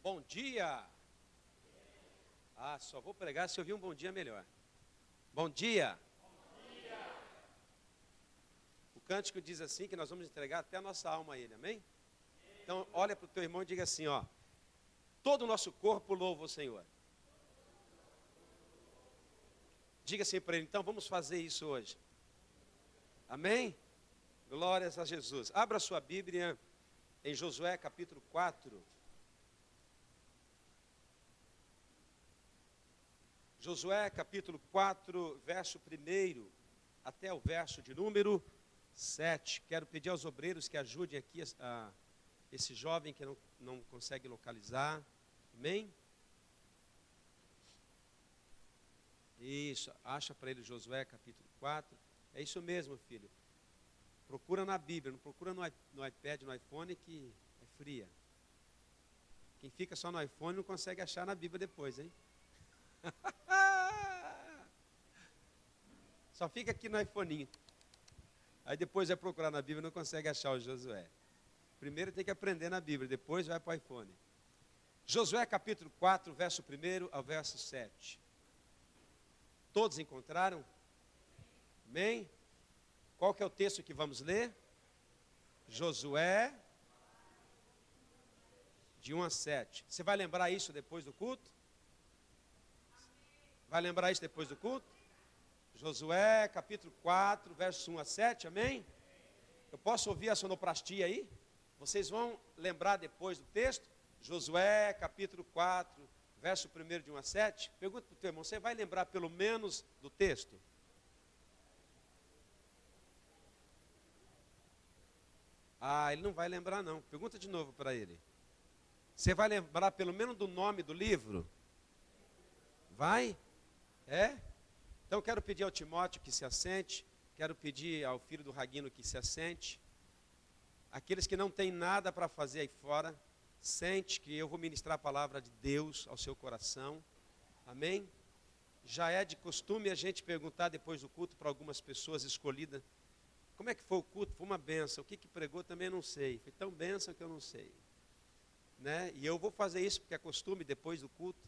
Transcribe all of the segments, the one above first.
Bom dia! Só vou pregar se eu ouvir um bom dia melhor. Bom dia! Bom dia! O cântico diz assim que nós vamos entregar até a nossa alma a Ele, amém? Então olha para o teu irmão e diga assim, ó. Todo o nosso corpo louva o Senhor. Diga assim para ele, então vamos fazer isso hoje. Amém? Glórias a Jesus. Abra sua Bíblia em Josué capítulo 4. Josué capítulo 4, verso 1 até o verso de número 7. Quero pedir aos obreiros que ajudem aqui esse jovem que não consegue localizar. Amém? Isso, acha para ele Josué capítulo 4. É isso mesmo, filho. Procura na Bíblia, não procura no iPad, no iPhone, que é fria. Quem fica só no iPhone não consegue achar na Bíblia depois, hein? Só fica aqui no iPhone. Aí depois vai procurar na Bíblia e não consegue achar o Josué. Primeiro tem que aprender na Bíblia, depois vai para o iPhone. Josué capítulo 4, verso 1 ao verso 7. Todos encontraram? Amém? Qual que é o texto que vamos ler? Josué, de 1 a 7. Você vai lembrar isso depois do culto? Vai lembrar isso depois do culto? Josué, capítulo 4, verso 1 a 7, amém? Eu posso ouvir a sonoplastia aí? Vocês vão lembrar depois do texto? Josué, capítulo 4, verso 1 de 1 a 7. Pergunta para o teu irmão, você vai lembrar pelo menos do texto? Ele não vai lembrar não. Pergunta de novo para ele. Você vai lembrar pelo menos do nome do livro? Vai? É? Então quero pedir ao Timóteo que se assente. Quero pedir ao filho do Raguino que se assente. Aqueles que não têm nada para fazer aí fora, sente que eu vou ministrar a palavra de Deus ao seu coração. Amém? Já é de costume a gente perguntar depois do culto para algumas pessoas escolhidas. Como é que foi o culto? Foi uma bênção. O que pregou também não sei. Foi tão bênção que eu não sei. Né? E eu vou fazer isso porque é costume depois do culto.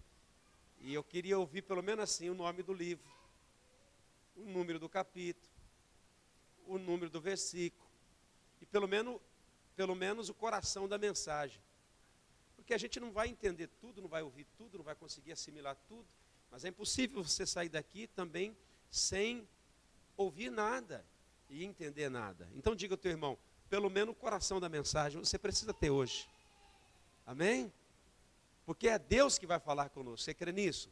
E eu queria ouvir pelo menos assim o nome do livro, o número do capítulo, o número do versículo. E pelo menos o coração da mensagem. Porque a gente não vai entender tudo, não vai ouvir tudo, não vai conseguir assimilar tudo. Mas é impossível você sair daqui também sem ouvir nada e entender nada. Então diga ao teu irmão, pelo menos o coração da mensagem você precisa ter hoje. Amém? Porque é Deus que vai falar conosco. Você crê nisso?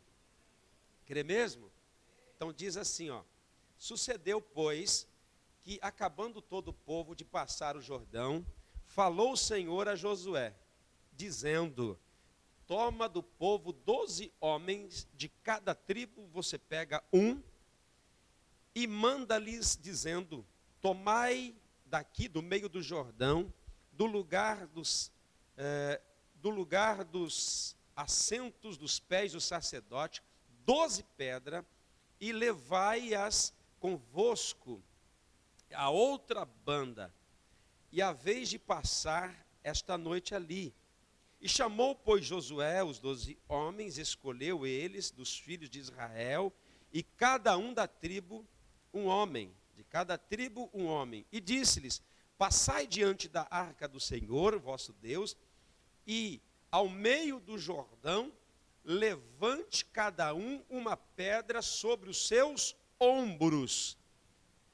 Crê mesmo? Então diz assim, ó. Sucedeu, pois, que acabando todo o povo de passar o Jordão, falou o Senhor a Josué, dizendo, toma do povo 12 homens, de cada tribo você pega um, e manda-lhes dizendo, tomai daqui do meio do Jordão, do lugar dos assentos dos pés do sacerdote, 12 pedras, e levai-as convosco a outra banda, e a vez de passar esta noite ali. E chamou, pois, Josué os 12 homens, escolheu eles dos filhos de Israel, e cada um da tribo um homem, de cada tribo um homem, e disse-lhes, passai diante da arca do Senhor, vosso Deus, e ao meio do Jordão, levante cada um uma pedra sobre os seus ombros,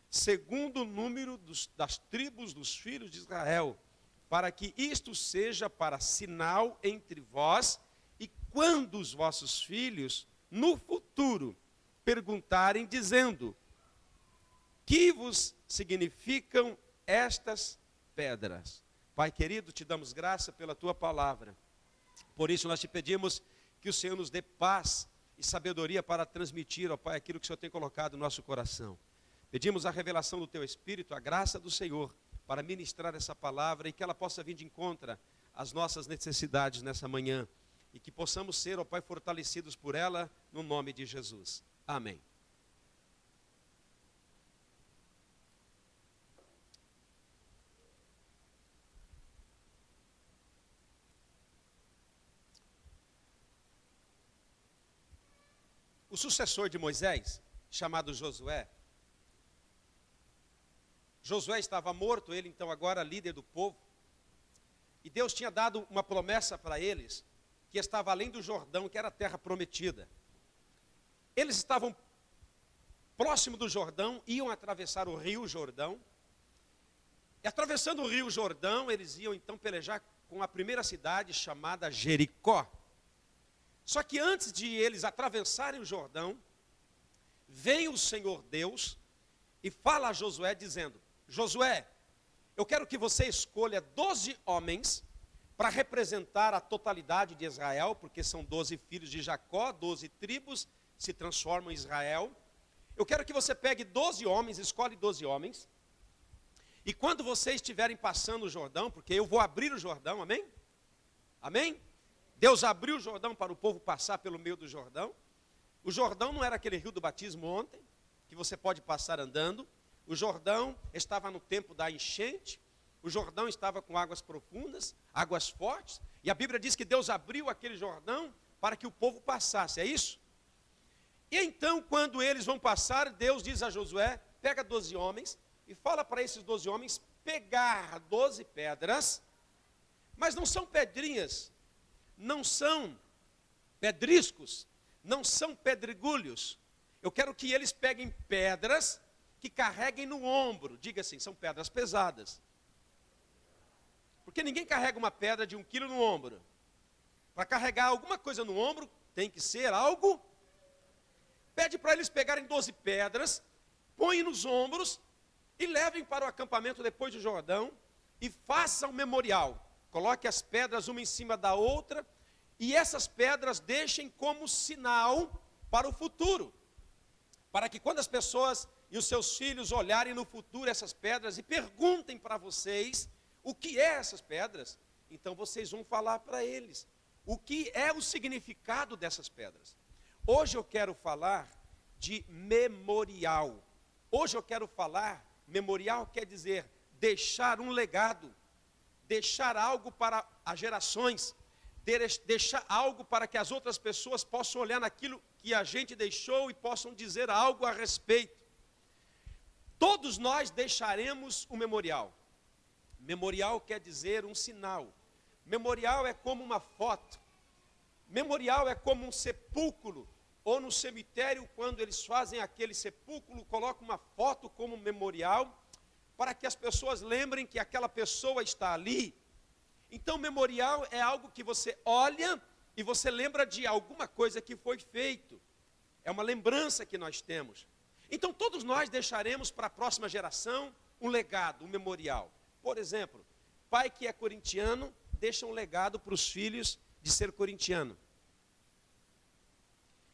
segundo o número das tribos dos filhos de Israel, para que isto seja para sinal entre vós, e quando os vossos filhos, no futuro, perguntarem, dizendo, que vos significam estas pedras? Pai querido, te damos graça pela tua palavra. Por isso nós te pedimos que o Senhor nos dê paz e sabedoria para transmitir, ó Pai, aquilo que o Senhor tem colocado no nosso coração. Pedimos a revelação do teu Espírito, a graça do Senhor, para ministrar essa palavra e que ela possa vir de encontro às nossas necessidades nessa manhã. E que possamos ser, ó Pai, fortalecidos por ela, no nome de Jesus. Amém. o sucessor de Moisés, chamado Josué. Josué estava morto, ele então agora líder do povo. E Deus tinha dado uma promessa para eles, que estava além do Jordão, que era a terra prometida. Eles estavam próximo do Jordão, iam atravessar o rio Jordão. E atravessando o rio Jordão, eles iam então pelejar com a primeira cidade chamada Jericó. Só que antes de eles atravessarem o Jordão, vem o Senhor Deus e fala a Josué dizendo: Josué, eu quero que você escolha 12 homens para representar a totalidade de Israel, porque são 12 filhos de Jacó, 12 tribos se transformam em Israel. Eu quero que você pegue 12 homens, escolhe 12 homens, e quando vocês estiverem passando o Jordão, porque eu vou abrir o Jordão, amém? Amém? Deus abriu o Jordão para o povo passar pelo meio do Jordão. O Jordão não era aquele rio do batismo ontem, que você pode passar andando. O Jordão estava no tempo da enchente. O Jordão estava com águas profundas, águas fortes. E a Bíblia diz que Deus abriu aquele Jordão para que o povo passasse, é isso? E então, quando eles vão passar, Deus diz a Josué: pega 12 homens e fala para esses 12 homens pegar 12 pedras, mas não são pedrinhas, não são pedriscos, não são pedregulhos. Eu quero que eles peguem pedras que carreguem no ombro. Diga assim, são pedras pesadas. Porque ninguém carrega uma pedra de 1 quilo no ombro. Para carregar alguma coisa no ombro, tem que ser algo. Pede para eles pegarem 12 pedras, põem nos ombros e levem para o acampamento depois do Jordão e façam um memorial. Coloque as pedras uma em cima da outra e essas pedras deixem como sinal para o futuro. Para que quando as pessoas e os seus filhos olharem no futuro essas pedras e perguntem para vocês o que é essas pedras, então vocês vão falar para eles o que é o significado dessas pedras. Hoje eu quero falar de memorial. Hoje eu quero falar, memorial quer dizer deixar um legado, deixar algo para as gerações, deixar algo para que as outras pessoas possam olhar naquilo que a gente deixou e possam dizer algo a respeito. Todos nós deixaremos um memorial. Memorial quer dizer um sinal. Memorial é como uma foto. Memorial é como um sepulcro. Ou no cemitério, quando eles fazem aquele sepulcro, colocam uma foto como memorial, para que as pessoas lembrem que aquela pessoa está ali. Então, memorial é algo que você olha e você lembra de alguma coisa que foi feito. É uma lembrança que nós temos. Então, todos nós deixaremos para a próxima geração um legado, um memorial. Por exemplo, pai que é corintiano, deixa um legado para os filhos de ser corintiano.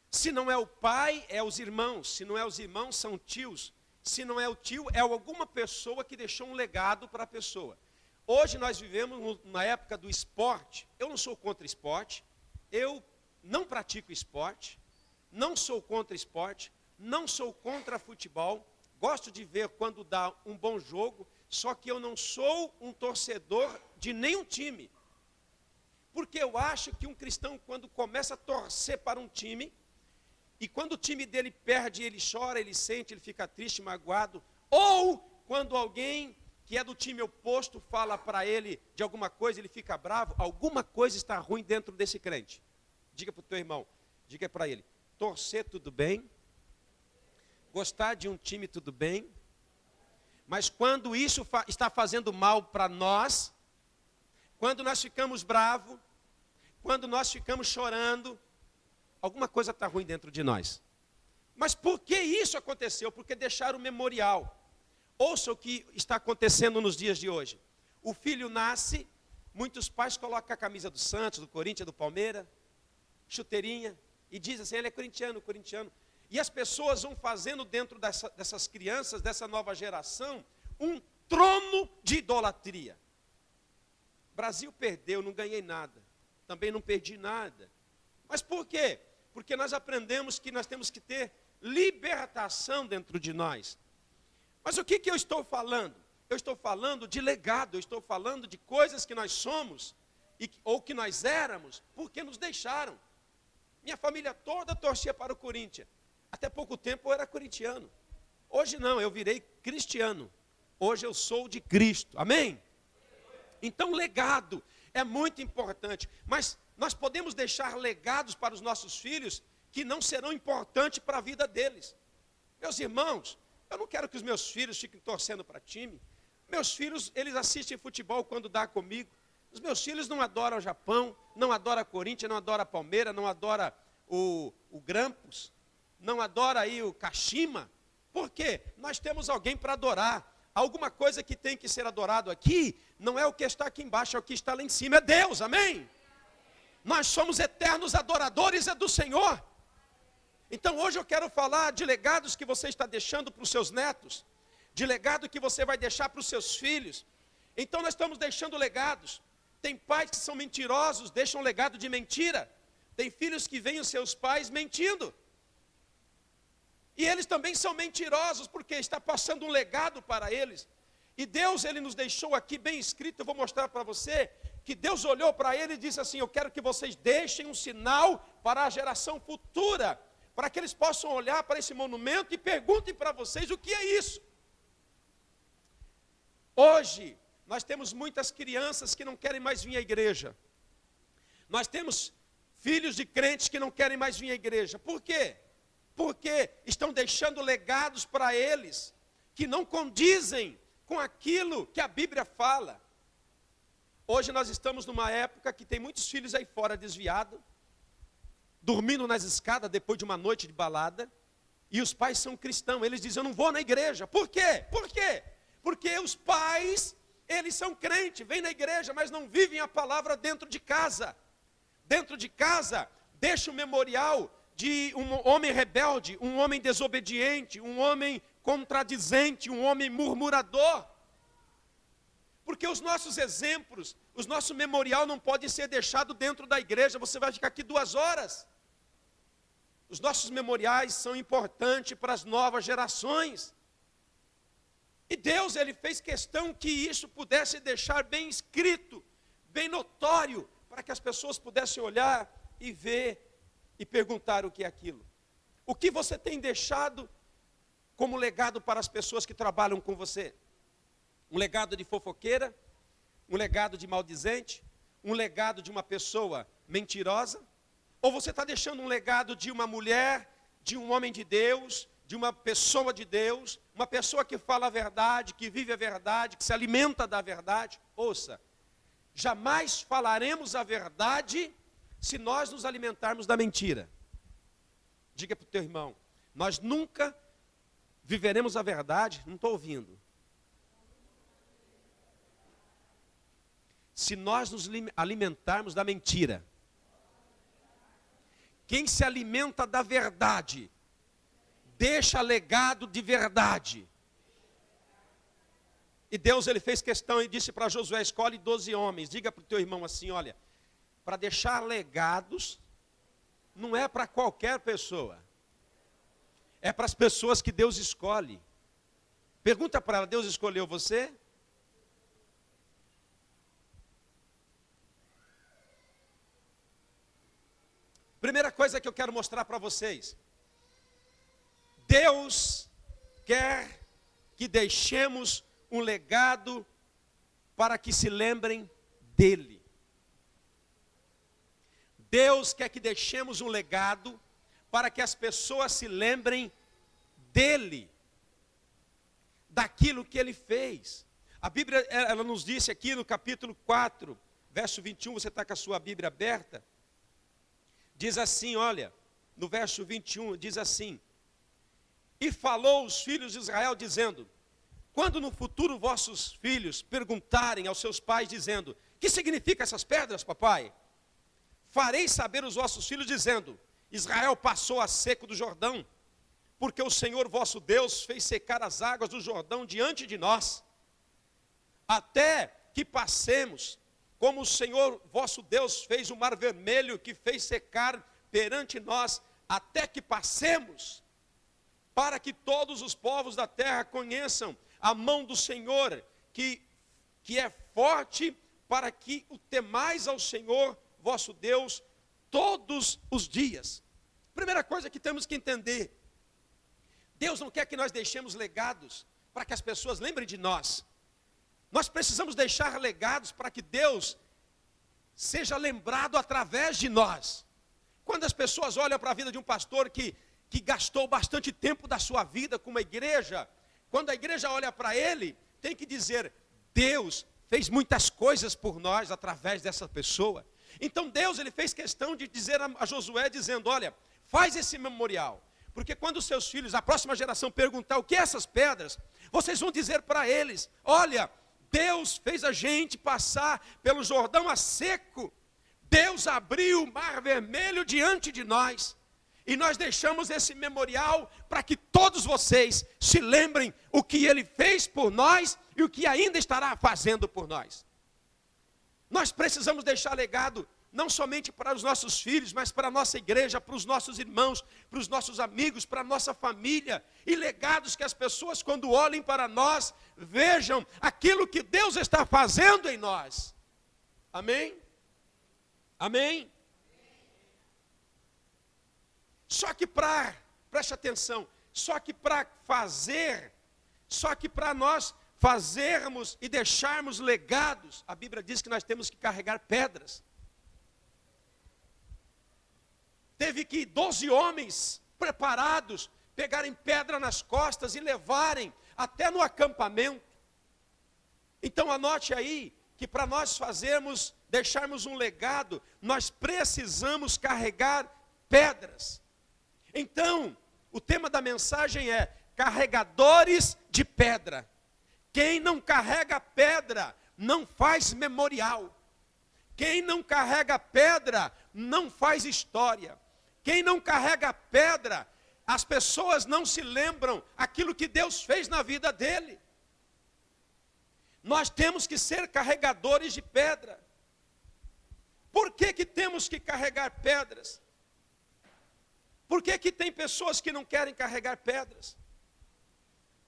Se não é o pai, é os irmãos. Se não é os irmãos, são tios. Se não é o tio, é alguma pessoa que deixou um legado para a pessoa. Hoje nós vivemos na época do esporte. Eu não sou contra esporte. Eu não pratico esporte. Não sou contra esporte. Não sou contra futebol. Gosto de ver quando dá um bom jogo. Só que eu não sou um torcedor de nenhum time. Porque eu acho que um cristão, quando começa a torcer para um time, e quando o time dele perde, ele chora, ele sente, ele fica triste, magoado. Ou quando alguém que é do time oposto fala para ele de alguma coisa, ele fica bravo. Alguma coisa está ruim dentro desse crente. Diga para o teu irmão, diga para ele: torcer tudo bem, gostar de um time tudo bem, mas quando isso está fazendo mal para nós, quando nós ficamos bravos, quando nós ficamos chorando, alguma coisa está ruim dentro de nós. Mas por que isso aconteceu? Porque deixaram o memorial. Ouça o que está acontecendo nos dias de hoje. O filho nasce, muitos pais colocam a camisa do Santos, do Corinthians, do Palmeiras, chuteirinha, e dizem assim: ele é corintiano, corintiano. E as pessoas vão fazendo dentro dessas crianças, dessa nova geração, um trono de idolatria. Brasil perdeu, não ganhei nada. Também não perdi nada. Mas por quê? Porque nós aprendemos que nós temos que ter libertação dentro de nós. Mas o que eu estou falando? Eu estou falando de legado, eu estou falando de coisas que nós somos, ou que nós éramos, porque nos deixaram. Minha família toda torcia para o Corinthians. Até pouco tempo eu era corintiano. Hoje não, eu virei cristiano. Hoje eu sou de Cristo. Amém? Então legado é muito importante. Mas nós podemos deixar legados para os nossos filhos que não serão importantes para a vida deles. Meus irmãos, eu não quero que os meus filhos fiquem torcendo para time. Meus filhos, eles assistem futebol quando dá comigo. Os meus filhos não adoram o Japão, não adoram a Corinthians, não adoram a Palmeiras, não adoram o Grampus, não adoram aí o Kashima. Por quê? Nós temos alguém para adorar. Alguma coisa que tem que ser adorado aqui, não é o que está aqui embaixo, é o que está lá em cima, é Deus, amém? Nós somos eternos adoradores do Senhor. Então hoje eu quero falar de legados que você está deixando para os seus netos, de legado que você vai deixar para os seus filhos. Então nós estamos deixando legados. Tem pais que são mentirosos, deixam um legado de mentira. Tem filhos que veem os seus pais mentindo. E eles também são mentirosos, porque está passando um legado para eles. E Deus, Ele nos deixou aqui bem escrito, eu vou mostrar para você, que Deus olhou para ele e disse assim: eu quero que vocês deixem um sinal para a geração futura, para que eles possam olhar para esse monumento e perguntem para vocês o que é isso. Hoje, nós temos muitas crianças que não querem mais vir à igreja. Nós temos filhos de crentes que não querem mais vir à igreja. Por quê? Porque estão deixando legados para eles que não condizem com aquilo que a Bíblia fala. Hoje nós estamos numa época que tem muitos filhos aí fora desviados, dormindo nas escadas depois de uma noite de balada, e os pais são cristãos, eles dizem: eu não vou na igreja. Por quê? Por quê? Porque os pais, eles são crentes, vêm na igreja, mas não vivem a palavra dentro de casa. Dentro de casa, deixa o memorial de um homem rebelde, um homem desobediente, um homem contradizente, um homem murmurador. Porque os nossos exemplos, o nosso memorial não pode ser deixado dentro da igreja, você vai ficar aqui 2 horas. Os nossos memoriais são importantes para as novas gerações. E Deus, Ele fez questão que isso pudesse deixar bem escrito, bem notório, para que as pessoas pudessem olhar e ver e perguntar o que é aquilo. O que você tem deixado como legado para as pessoas que trabalham com você? Um legado de fofoqueira? Um legado de maldizente? Um legado de uma pessoa mentirosa? Ou você está deixando um legado de uma mulher, de um homem de Deus, de uma pessoa de Deus, uma pessoa que fala a verdade, que vive a verdade, que se alimenta da verdade? Ouça, jamais falaremos a verdade se nós nos alimentarmos da mentira. Diga para o teu irmão: nós nunca viveremos a verdade, não estou ouvindo, se nós nos alimentarmos da mentira. Quem se alimenta da verdade, deixa legado de verdade. E Deus, Ele fez questão e disse para Josué: escolhe 12 homens. Diga para o teu irmão assim: olha, para deixar legados, não é para qualquer pessoa. É para as pessoas que Deus escolhe. Pergunta para ela: Deus escolheu você? Primeira coisa que eu quero mostrar para vocês. Deus quer que deixemos um legado para que se lembrem dEle. Deus quer que deixemos um legado para que as pessoas se lembrem dEle, daquilo que Ele fez. A Bíblia, ela nos disse aqui no capítulo 4, verso 21, você está com a sua Bíblia aberta, diz assim, olha, no verso 21, diz assim: e falou os filhos de Israel, dizendo: quando no futuro vossos filhos perguntarem aos seus pais, dizendo: que significa essas pedras, papai? Fareis saber os vossos filhos, dizendo: Israel passou a seco do Jordão, porque o Senhor vosso Deus fez secar as águas do Jordão diante de nós, até que passemos, como o Senhor vosso Deus fez o mar vermelho, que fez secar perante nós, até que passemos, para que todos os povos da terra conheçam a mão do Senhor, que é forte, para que o temais ao Senhor vosso Deus, todos os dias. Primeira coisa que temos que entender: Deus não quer que nós deixemos legados para que as pessoas lembrem de nós. Nós precisamos deixar legados para que Deus seja lembrado através de nós. Quando as pessoas olham para a vida de um pastor que gastou bastante tempo da sua vida com uma igreja, quando a igreja olha para ele, tem que dizer: Deus fez muitas coisas por nós através dessa pessoa. Então Deus, ele fez questão de dizer a Josué, dizendo: olha, faz esse memorial, porque quando os seus filhos, a próxima geração, perguntar o que é essas pedras, vocês vão dizer para eles: olha, Deus fez a gente passar pelo Jordão a seco, Deus abriu o mar vermelho diante de nós, e nós deixamos esse memorial para que todos vocês se lembrem o que ele fez por nós e o que ainda estará fazendo por nós. Nós precisamos deixar legado não somente para os nossos filhos, mas para a nossa igreja, para os nossos irmãos, para os nossos amigos, para a nossa família. E legados que as pessoas, quando olhem para nós, vejam aquilo que Deus está fazendo em nós. Amém? Amém? Só que preste atenção, só que para nós fazermos e deixarmos legados, a Bíblia diz que nós temos que carregar pedras. Teve que 12 homens preparados pegarem pedra nas costas e levarem até no acampamento. Então anote aí que para nós deixarmos um legado, nós precisamos carregar pedras. Então, o tema da mensagem é carregadores de pedra. Quem não carrega pedra não faz memorial. Quem não carrega pedra não faz história. Quem não carrega pedra, as pessoas não se lembram aquilo que Deus fez na vida dele. Nós temos que ser carregadores de pedra. Por que temos que carregar pedras? Por que tem pessoas que não querem carregar pedras?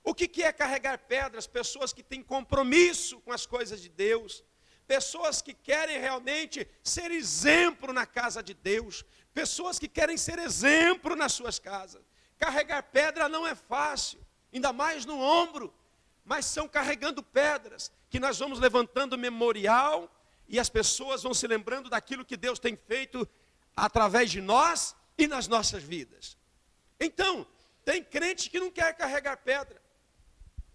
O que é carregar pedras? Pessoas que têm compromisso com as coisas de Deus. Pessoas que querem realmente ser exemplo na casa de Deus. Pessoas que querem ser exemplo nas suas casas. Carregar pedra não é fácil, ainda mais no ombro. Mas são carregando pedras que nós vamos levantando memorial e as pessoas vão se lembrando daquilo que Deus tem feito através de nós e nas nossas vidas. Então, tem crente que não quer carregar pedra.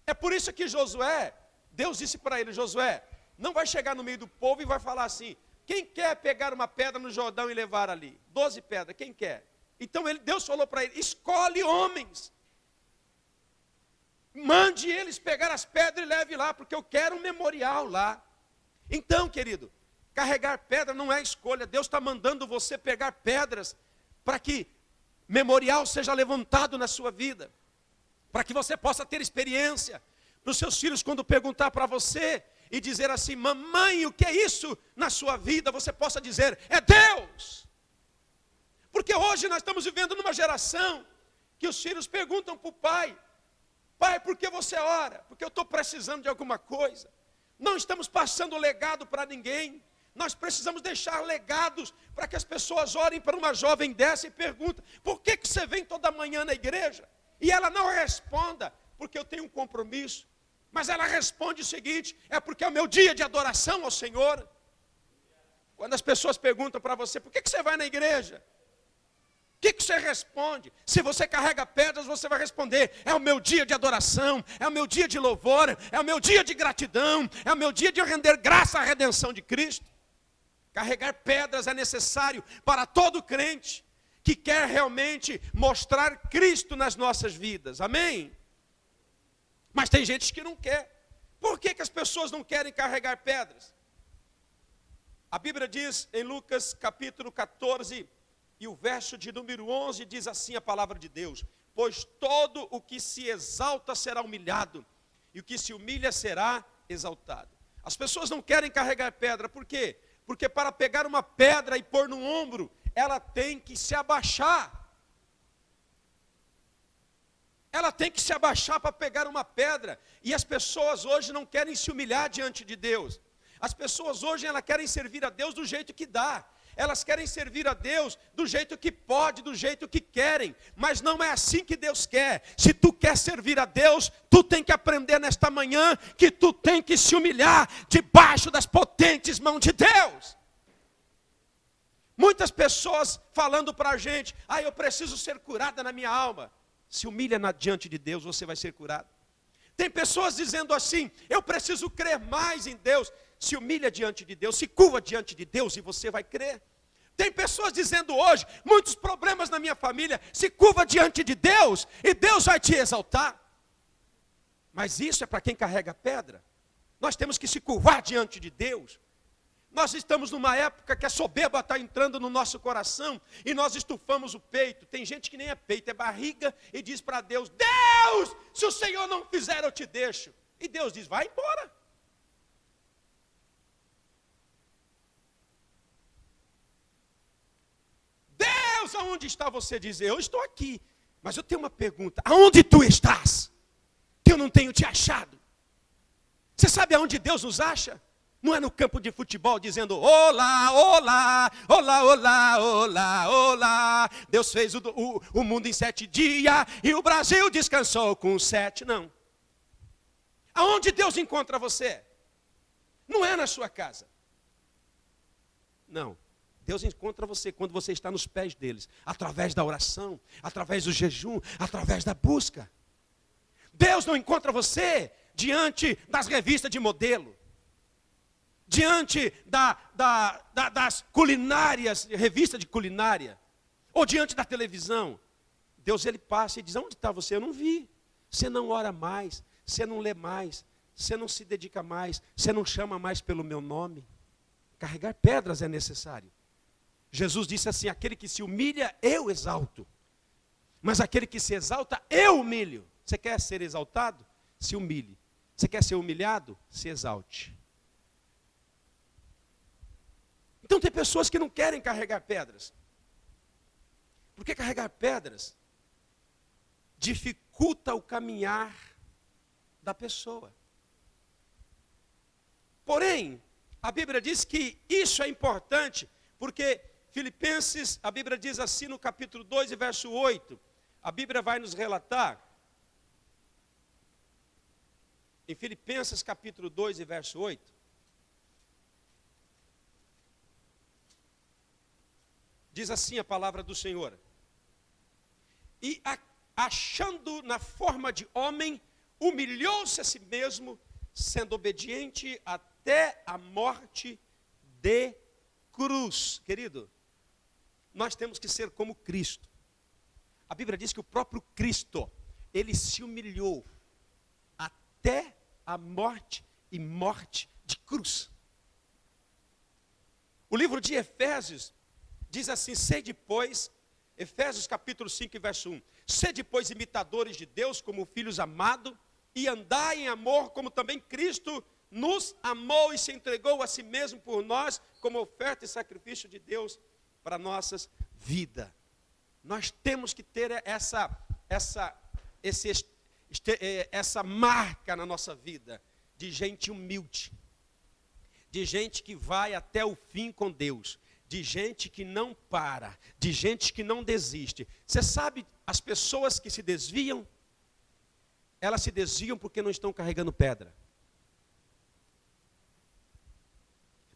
É por isso que Josué, Deus disse para ele: Josué, não vai chegar no meio do povo e vai falar assim: quem quer pegar uma pedra no Jordão e levar ali? 12 pedras, quem quer? Então Deus falou para ele: escolhe homens. Mande eles pegar as pedras e leve lá, porque eu quero um memorial lá. Então, querido, carregar pedra não é escolha. Deus está mandando você pegar pedras para que memorial seja levantado na sua vida. Para que você possa ter experiência. Para os seus filhos, quando perguntar para você e dizer assim: mamãe, o que é isso na sua vida? Você possa dizer: é Deus. Porque hoje nós estamos vivendo numa geração que os filhos perguntam para o pai: pai, por que você ora? Porque eu estou precisando de alguma coisa. Não estamos passando legado para ninguém. Nós precisamos deixar legados para que as pessoas orem para uma jovem dessa e perguntem: por que você vem toda manhã na igreja? E ela não responda: porque eu tenho um compromisso. Mas ela responde o seguinte: é porque é o meu dia de adoração ao Senhor. Quando as pessoas perguntam para você: por que você vai na igreja? O que você responde? Se você carrega pedras, você vai responder: é o meu dia de adoração, é o meu dia de louvor, é o meu dia de gratidão, é o meu dia de render graça à redenção de Cristo. Carregar pedras é necessário para todo crente que quer realmente mostrar Cristo nas nossas vidas. Amém? Mas tem gente que não quer. Por que as pessoas não querem carregar pedras? A Bíblia diz em Lucas capítulo 14, e o verso de número 11 diz assim a palavra de Deus: pois todo o que se exalta será humilhado, e o que se humilha será exaltado. As pessoas não querem carregar pedra, por quê? Porque para pegar uma pedra e pôr no ombro, ela tem que se abaixar. Ela tem que se abaixar para pegar uma pedra. E as pessoas hoje não querem se humilhar diante de Deus. As pessoas hoje elas querem servir a Deus do jeito que dá. elas querem servir a Deus do jeito que pode, do jeito que querem, mas não é assim que Deus quer. Se tu quer servir a Deus, tu tem que aprender nesta manhã que tu tem que se humilhar debaixo das potentes mãos de Deus. Muitas pessoas falando para a gente, eu preciso ser curada na minha alma. Se humilha diante de Deus, você vai ser curado. Tem pessoas dizendo assim, eu preciso crer mais em Deus. Se humilha diante de Deus, se curva diante de Deus e você vai crer. Tem pessoas dizendo hoje, muitos problemas na minha família, se curva diante de Deus e Deus vai te exaltar. Mas isso é para quem carrega pedra. Nós temos que se curvar diante de Deus. Nós estamos numa época que a soberba está entrando no nosso coração e nós estufamos o peito. Tem gente que nem é peito, é barriga e diz para Deus, Deus, se o Senhor não fizer eu te deixo. E Deus diz, vai embora. Deus, aonde está você? Diz, eu estou aqui, mas eu tenho uma pergunta, aonde tu estás? Que eu não tenho te achado. Você sabe aonde Deus nos acha? Não é no campo de futebol dizendo, olá, olá, olá, olá, olá, olá. Deus fez o mundo em 7 dias e o Brasil descansou com 7. Não. Aonde Deus encontra você? Não é na sua casa. Não. Deus encontra você quando você está nos pés deles. Através da oração, através do jejum, através da busca. Deus não encontra você diante das revistas de modelo. Diante das culinárias, revista de culinária, ou diante da televisão. Deus, ele passa e diz, onde está você? Eu não vi. Você não ora mais, você não lê mais, você não se dedica mais, você não chama mais pelo meu nome. Carregar pedras é necessário. Jesus disse assim, aquele que se humilha, eu exalto. Mas aquele que se exalta, eu humilho. Você quer ser exaltado? Se humilhe. Você quer ser humilhado? Se exalte. Então tem pessoas que não querem carregar pedras. Porque carregar pedras dificulta o caminhar da pessoa. Porém, a Bíblia diz que isso é importante, porque Filipenses, a Bíblia diz assim no capítulo 2 e verso 8, a Bíblia vai nos relatar, em Filipenses capítulo 2 e verso 8, diz assim a palavra do Senhor. E achando na forma de homem, humilhou-se a si mesmo, sendo obediente até a morte de cruz. Querido, nós temos que ser como Cristo. A Bíblia diz que o próprio Cristo, ele se humilhou até a morte e morte de cruz. O livro de Efésios diz assim, sede pois, Efésios capítulo 5 e verso 1, sede pois imitadores de Deus como filhos amados, e andai em amor como também Cristo nos amou e se entregou a si mesmo por nós, como oferta e sacrifício de Deus para nossas vidas. Nós temos que ter essa marca na nossa vida, de gente humilde, de gente que vai até o fim com Deus, de gente que não para, de gente que não desiste. Você sabe, as pessoas que se desviam, elas se desviam porque não estão carregando pedra.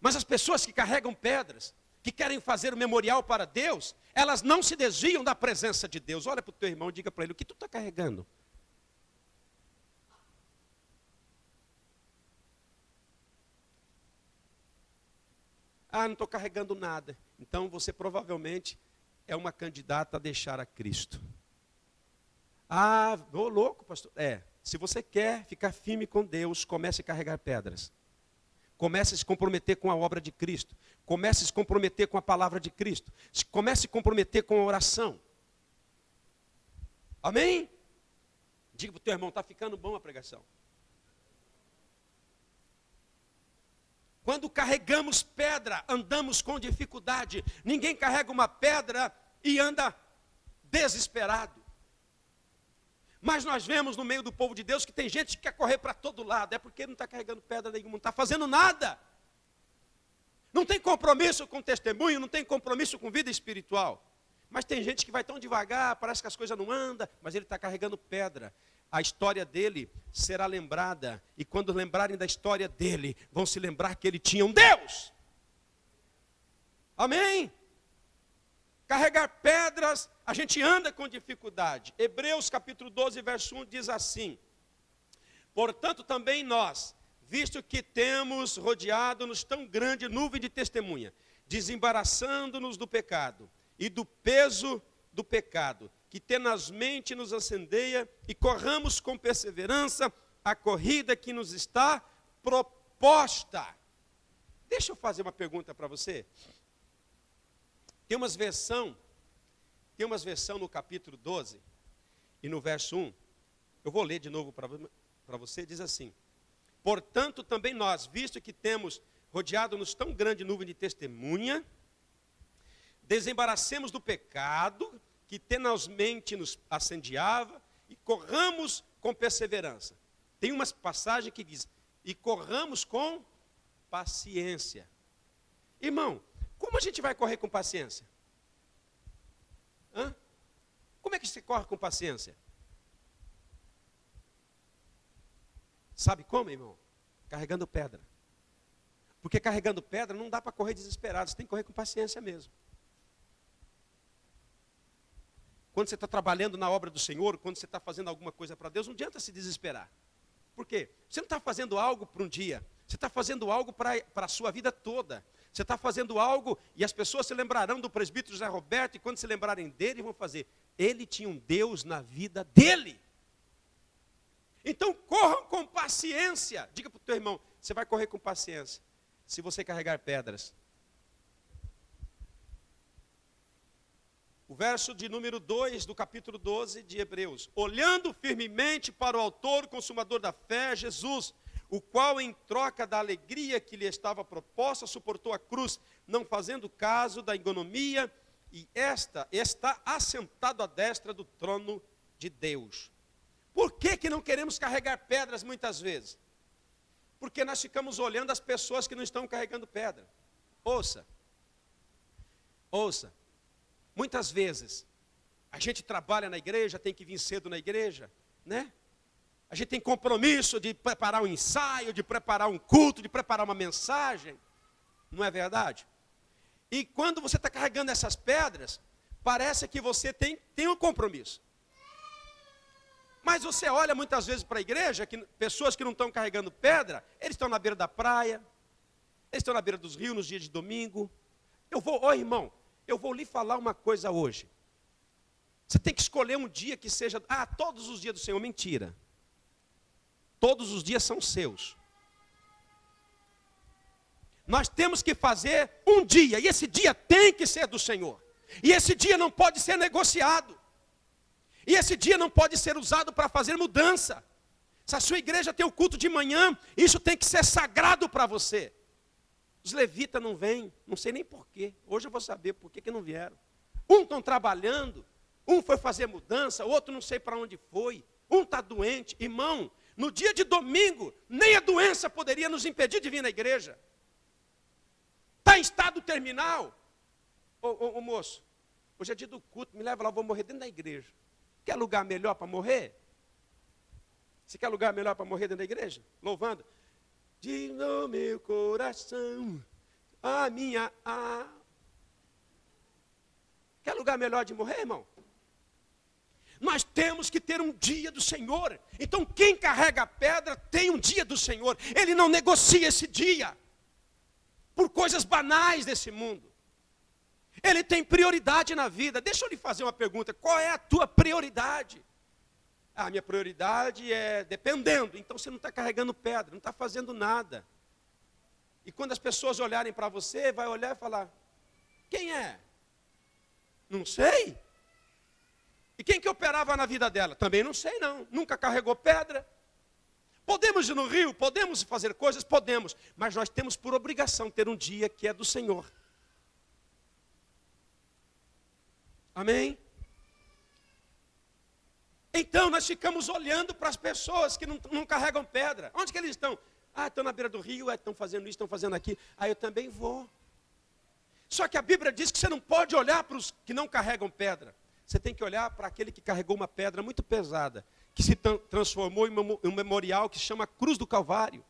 Mas as pessoas que carregam pedras, que querem fazer o memorial para Deus, elas não se desviam da presença de Deus. Olha para o teu irmão e diga para ele, o que tu está carregando? Não estou carregando nada. Então você provavelmente é uma candidata a deixar a Cristo. Ô louco, pastor. Se você quer ficar firme com Deus, comece a carregar pedras. Comece a se comprometer com a obra de Cristo. Comece a se comprometer com a palavra de Cristo. Comece a se comprometer com a oração. Amém? Diga para o teu irmão, está ficando bom a pregação. Quando carregamos pedra, andamos com dificuldade. Ninguém carrega uma pedra e anda desesperado. Mas nós vemos no meio do povo de Deus que tem gente que quer correr para todo lado. É porque não está carregando pedra nenhuma, não está fazendo nada. Não tem compromisso com testemunho, não tem compromisso com vida espiritual. Mas tem gente que vai tão devagar, parece que as coisas não andam, mas ele está carregando pedra. A história dele será lembrada, e quando lembrarem da história dele, vão se lembrar que ele tinha um Deus. Amém? Carregar pedras, a gente anda com dificuldade. Hebreus capítulo 12, verso 1 diz assim: portanto também nós, visto que temos rodeado-nos tão grande nuvem de testemunha, desembaraçando-nos do pecado e do peso do pecado, que tenazmente nos assendeia, e corramos com perseverança a corrida que nos está proposta. Deixa eu fazer uma pergunta para você. Tem umas versão no capítulo 12 e no verso 1. Eu vou ler de novo para você, diz assim: portanto também nós, visto que temos rodeado-nos tão grande nuvem de testemunha, desembaracemos do pecado que tenazmente nos assendeava e corramos com perseverança. Tem uma passagem que diz: e corramos com paciência. Irmão, como a gente vai correr com paciência? Como é que se corre com paciência? Sabe como, irmão? Carregando pedra. Porque carregando pedra não dá para correr desesperado, você tem que correr com paciência mesmo. Quando você está trabalhando na obra do Senhor, quando você está fazendo alguma coisa para Deus, não adianta se desesperar. Por quê? Você não está fazendo algo para um dia, você está fazendo algo para a sua vida toda. Você está fazendo algo e as pessoas se lembrarão do presbítero José Roberto, e quando se lembrarem dele, vão fazer: ele tinha um Deus na vida dele. Então corram com paciência. Diga para o teu irmão: você vai correr com paciência se você carregar pedras. O verso de número 2 do capítulo 12 de Hebreus: olhando firmemente para o autor e consumador da fé, Jesus, o qual em troca da alegria que lhe estava proposta, suportou a cruz, não fazendo caso da ignomínia, e está assentado à destra do trono de Deus. Por que não queremos carregar pedras muitas vezes? Porque nós ficamos olhando as pessoas que não estão carregando pedra. Ouça. Muitas vezes, a gente trabalha na igreja, tem que vir cedo na igreja, né? A gente tem compromisso de preparar um ensaio, de preparar um culto, de preparar uma mensagem. Não é verdade? E quando você está carregando essas pedras, parece que você tem um compromisso. Mas você olha muitas vezes para a igreja, pessoas que não estão carregando pedra, eles estão na beira da praia, eles estão na beira dos rios nos dias de domingo. Irmão, eu vou lhe falar uma coisa hoje. Você tem que escolher um dia que seja, todos os dias do Senhor. Mentira. Todos os dias são seus. Nós temos que fazer um dia, e esse dia tem que ser do Senhor. E esse dia não pode ser negociado. E esse dia não pode ser usado para fazer mudança. Se a sua igreja tem o culto de manhã, isso tem que ser sagrado para você. Os levitas não vêm, não sei nem porquê. Hoje eu vou saber por que não vieram. Um estão trabalhando, um foi fazer mudança, outro não sei para onde foi. Um está doente. Irmão, no dia de domingo, nem a doença poderia nos impedir de vir na igreja. Está em estado terminal. Ô moço, hoje é dia do culto, me leva lá, eu vou morrer dentro da igreja. Quer lugar melhor para morrer? Você quer lugar melhor para morrer dentro da igreja? Louvando. Diz no meu coração, a minha alma. Quer lugar melhor de morrer, irmão? Nós temos que ter um dia do Senhor. Então quem carrega a pedra tem um dia do Senhor. Ele não negocia esse dia por coisas banais desse mundo. Ele tem prioridade na vida. Deixa eu lhe fazer uma pergunta. Qual é a tua prioridade? A minha prioridade é dependendo. Então você não está carregando pedra, não está fazendo nada. E quando as pessoas olharem para você, vai olhar e falar: quem é? Não sei. E quem que operava na vida dela? Também não sei não. Nunca carregou pedra. Podemos ir no rio, podemos fazer coisas, podemos. Mas nós temos por obrigação ter um dia que é do Senhor. Amém? Então nós ficamos olhando para as pessoas que não carregam pedra. Onde que eles estão? Estão na beira do rio, estão fazendo isso, estão fazendo aquilo. Eu também vou. Só que a Bíblia diz que você não pode olhar para os que não carregam pedra. Você tem que olhar para aquele que carregou uma pedra muito pesada, que se transformou em um memorial que se chama Cruz do Calvário.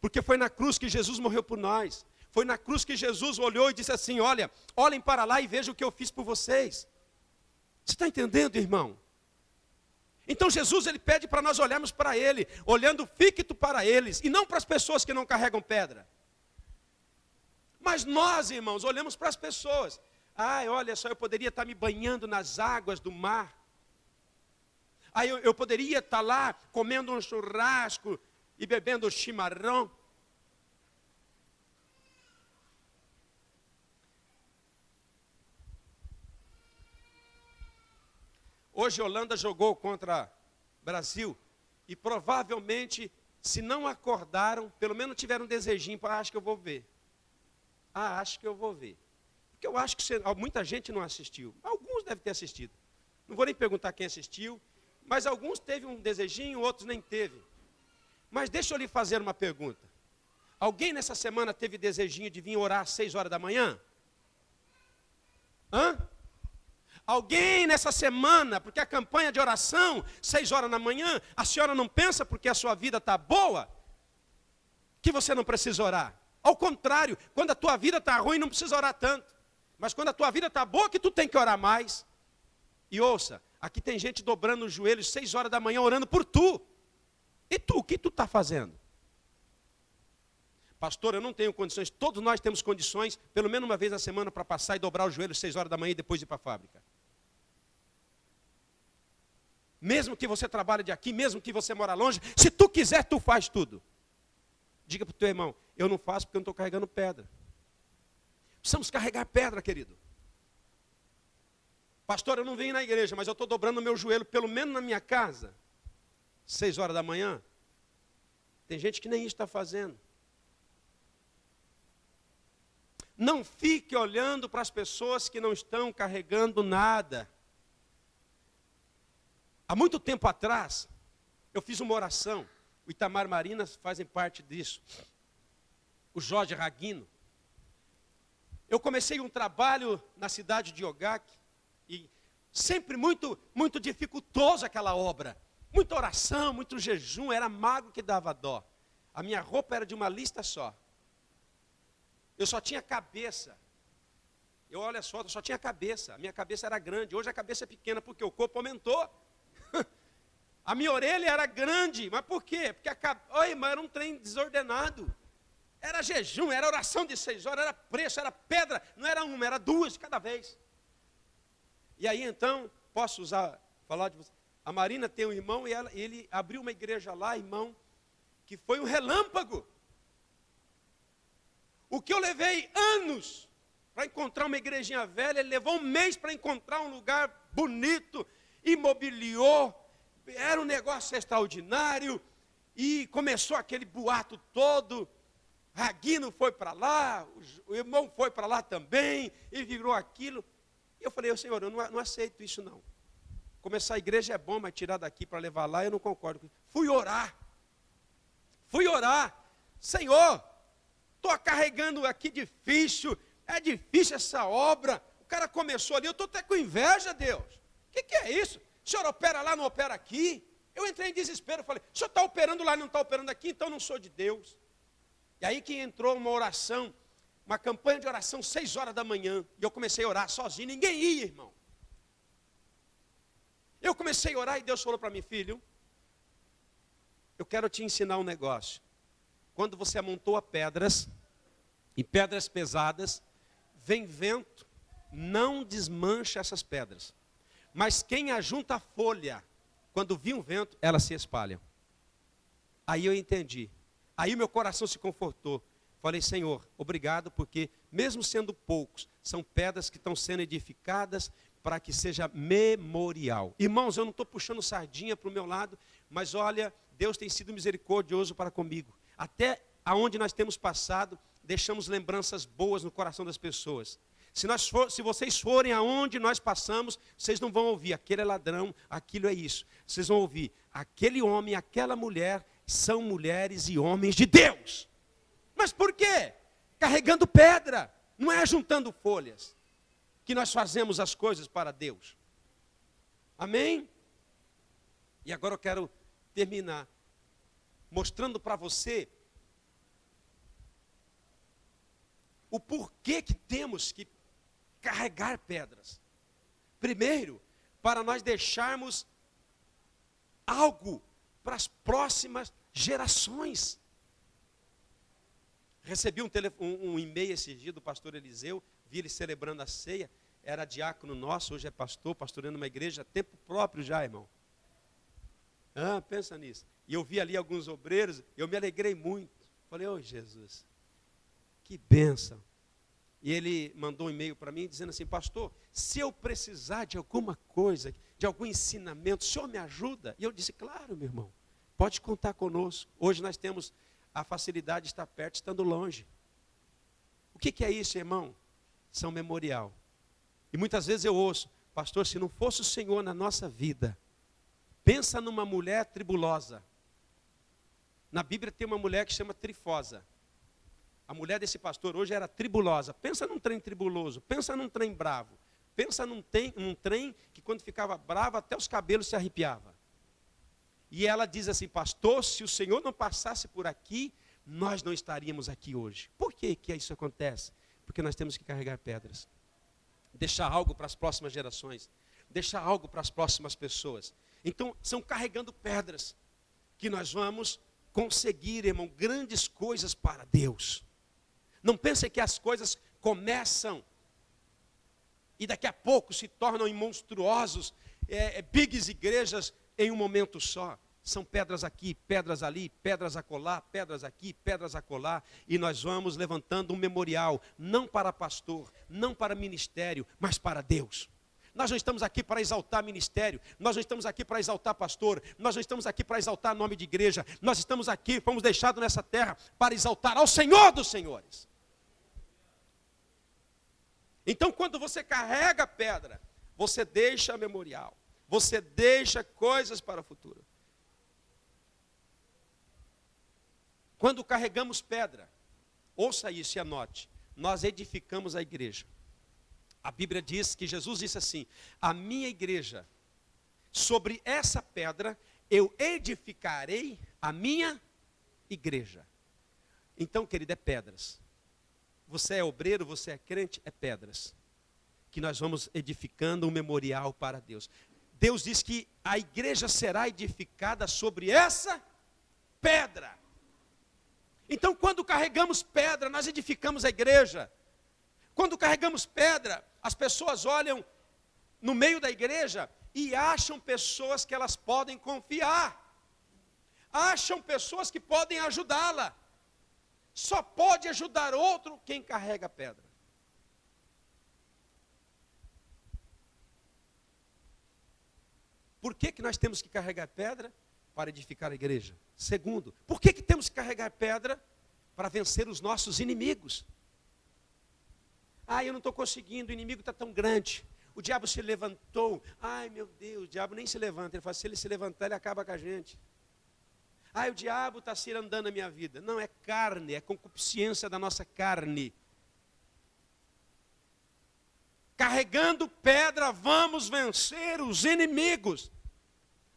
Porque foi na cruz que Jesus morreu por nós. Foi na cruz que Jesus olhou e disse assim, olhem para lá e vejam o que eu fiz por vocês. Você está entendendo, irmão? Então Jesus, ele pede para nós olharmos para ele, olhando ficto para eles, e não para as pessoas que não carregam pedra. Mas nós, irmãos, olhamos para as pessoas. Olha só, eu poderia estar me banhando nas águas do mar. Eu poderia estar lá comendo um churrasco e bebendo chimarrão. Hoje a Holanda jogou contra o Brasil e provavelmente, se não acordaram, pelo menos tiveram um desejinho para, acho que eu vou ver. Acho que eu vou ver. Porque eu acho que muita gente não assistiu. Alguns devem ter assistido. Não vou nem perguntar quem assistiu, mas alguns teve um desejinho, outros nem teve. Mas deixa eu lhe fazer uma pergunta. Alguém nessa semana teve desejinho de vir orar às 6 horas da manhã? Alguém nessa semana, porque a campanha de oração, 6 horas da manhã, a senhora não pensa porque a sua vida está boa, que você não precisa orar? Ao contrário, quando a tua vida está ruim, não precisa orar tanto. Mas quando a tua vida está boa, que tu tem que orar mais. E ouça, aqui tem gente dobrando os joelhos 6 horas da manhã orando por tu. E tu, o que tu está fazendo? Pastor, eu não tenho condições, todos nós temos condições, pelo menos uma vez na semana, para passar e dobrar os joelhos 6 horas da manhã e depois ir para a fábrica. Mesmo que você trabalhe de aqui, mesmo que você mora longe, se tu quiser, tu faz tudo. Diga para o teu irmão, eu não faço porque eu não estou carregando pedra. Precisamos carregar pedra, querido. Pastor, eu não venho na igreja, mas eu estou dobrando o meu joelho, pelo menos na minha casa, 6 horas da manhã. Tem gente que nem isso está fazendo. Não fique olhando para as pessoas que não estão carregando nada. Há muito tempo atrás, eu fiz uma oração. O Itamar Marinas fazem parte disso. O Jorge Raguino. Eu comecei um trabalho na cidade de Ogak. E sempre muito dificultoso aquela obra. Muita oração, muito jejum. Era mago que dava dó. A minha roupa era de uma lista só. Eu só tinha cabeça. Olha só, eu só tinha cabeça. A minha cabeça era grande. Hoje a cabeça é pequena porque o corpo aumentou. A minha orelha era grande. Mas por quê? Porque mas era um trem desordenado. Era jejum, era oração de 6 horas, era preço, era pedra. Não era uma, era 2 de cada vez. E aí então, posso falar de você. A Marina tem um irmão e ele abriu uma igreja lá, irmão, que foi um relâmpago. O que eu levei anos para encontrar uma igrejinha velha, ele levou um mês para encontrar um lugar bonito, imobiliou, era um negócio extraordinário, e começou aquele boato todo. Raguino foi para lá, o irmão foi para lá também, e virou aquilo. E eu falei, Senhor, eu não aceito isso não. Começar a igreja é bom, mas tirar daqui para levar lá, eu não concordo. Fui orar. Senhor, estou carregando aqui difícil, é difícil essa obra. O cara começou ali, eu estou até com inveja, Deus. O que é isso? O senhor opera lá, não opera aqui? Eu entrei em desespero, falei, o senhor está operando lá, não está operando aqui, então não sou de Deus. E aí que entrou uma oração, uma campanha de oração, 6 horas da manhã, e eu comecei a orar sozinho, ninguém ia, irmão. Eu comecei a orar e Deus falou para mim, filho, eu quero te ensinar um negócio. Quando você amontoa pedras, e pedras pesadas, vem vento, não desmancha essas pedras. Mas quem ajunta a folha, quando vir um vento, elas se espalham. Aí eu entendi. Aí meu coração se confortou. Falei, Senhor, obrigado, porque mesmo sendo poucos, são pedras que estão sendo edificadas para que seja memorial. Irmãos, eu não estou puxando sardinha para o meu lado, mas olha, Deus tem sido misericordioso para comigo. Até aonde nós temos passado, deixamos lembranças boas no coração das pessoas. Se vocês forem aonde nós passamos, vocês não vão ouvir, aquele é ladrão, aquilo é isso. Vocês vão ouvir, aquele homem, aquela mulher, são mulheres e homens de Deus. Mas por quê? Carregando pedra. Não é juntando folhas que nós fazemos as coisas para Deus. Amém? E agora eu quero terminar mostrando para você o porquê que temos que carregar pedras. Primeiro, para nós deixarmos algo para as próximas gerações. Recebi um e-mail esse dia do pastor Eliseu, vi ele celebrando a ceia, era diácono nosso, hoje é pastor, pastoreando uma igreja, tempo próprio já, irmão. Pensa nisso. E eu vi ali alguns obreiros, eu me alegrei muito. Falei, Jesus, que bênção. E ele mandou um e-mail para mim dizendo assim, pastor, se eu precisar de alguma coisa, de algum ensinamento, o senhor me ajuda? E eu disse, claro, meu irmão, pode contar conosco. Hoje nós temos a facilidade de estar perto, estando longe. O que é isso, irmão? São memorial. E muitas vezes eu ouço, pastor, se não fosse o Senhor na nossa vida, pensa numa mulher tribulosa. Na Bíblia tem uma mulher que chama Trifosa. A mulher desse pastor hoje era tribulosa. Pensa num trem tribuloso, pensa num trem bravo. Pensa num trem que quando ficava bravo até os cabelos se arrepiavam. E ela diz assim, pastor, se o Senhor não passasse por aqui, nós não estaríamos aqui hoje. Por que isso acontece? Porque nós temos que carregar pedras. Deixar algo para as próximas gerações. Deixar algo para as próximas pessoas. Então, são carregando pedras que nós vamos conseguir, irmão, grandes coisas para Deus. Não pense que as coisas começam e daqui a pouco se tornam em monstruosos, bigs igrejas em um momento só. São pedras aqui, pedras ali, pedras acolá, pedras aqui, pedras acolá. E nós vamos levantando um memorial, não para pastor, não para ministério, mas para Deus. Nós não estamos aqui para exaltar ministério, nós não estamos aqui para exaltar pastor, nós não estamos aqui para exaltar nome de igreja, nós estamos aqui, fomos deixados nessa terra para exaltar ao Senhor dos Senhores. Então quando você carrega a pedra, você deixa memorial, você deixa coisas para o futuro. Quando carregamos pedra, ouça isso e anote, nós edificamos a igreja. A Bíblia diz que Jesus disse assim, a minha igreja, sobre essa pedra, eu edificarei a minha igreja. Então, querido, é pedras. Você é obreiro, você é crente, é pedras. Que nós vamos edificando um memorial para Deus. Deus diz que a igreja será edificada sobre essa pedra. Então, quando carregamos pedra, nós edificamos a igreja. Quando carregamos pedra, as pessoas olham no meio da igreja e acham pessoas que elas podem confiar. Acham pessoas que podem ajudá-la. Só pode ajudar outro quem carrega a pedra. Por que nós temos que carregar pedra? Para edificar a igreja. Segundo, por que temos que carregar pedra? Para vencer os nossos inimigos. Eu não estou conseguindo, o inimigo está tão grande. O diabo se levantou. Ai, meu Deus, o diabo nem se levanta. Ele fala, se ele se levantar, ele acaba com a gente. O diabo está se andando na minha vida. Não, é carne, é concupiscência da nossa carne. Carregando pedra, vamos vencer os inimigos.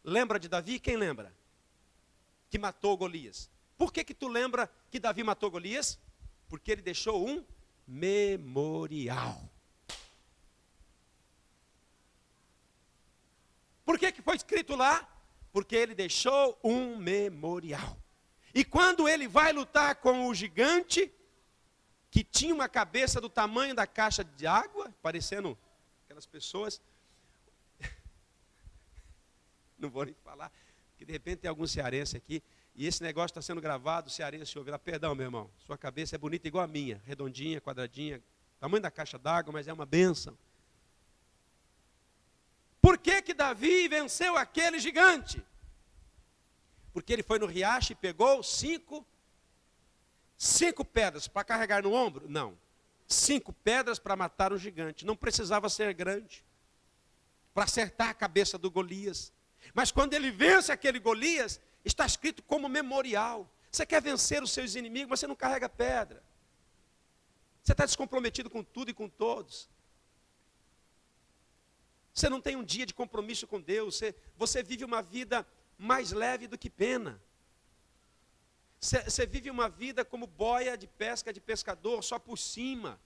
Lembra de Davi? Quem lembra? Que matou Golias. Por que tu lembra que Davi matou Golias? Porque ele deixou um memorial. Por que foi escrito lá? Porque ele deixou um memorial. E quando ele vai lutar com o gigante, que tinha uma cabeça do tamanho da caixa de água, parecendo aquelas pessoas, não vou nem falar, que de repente tem algum cearense aqui, e esse negócio está sendo gravado, o cearense ouve lá, perdão, meu irmão, sua cabeça é bonita igual a minha, redondinha, quadradinha, tamanho da caixa d'água, mas é uma bênção. Por que Davi venceu aquele gigante? Porque ele foi no riacho e pegou cinco pedras para carregar no ombro? Não. 5 pedras para matar o gigante. Não precisava ser grande para acertar a cabeça do Golias. Mas quando ele vence aquele Golias, está escrito como memorial. Você quer vencer os seus inimigos, mas você não carrega pedra. Você está descomprometido com tudo e com todos. Você não tem um dia de compromisso com Deus. Você vive uma vida mais leve do que pena. Você vive uma vida como boia de pesca de pescador, só por cima.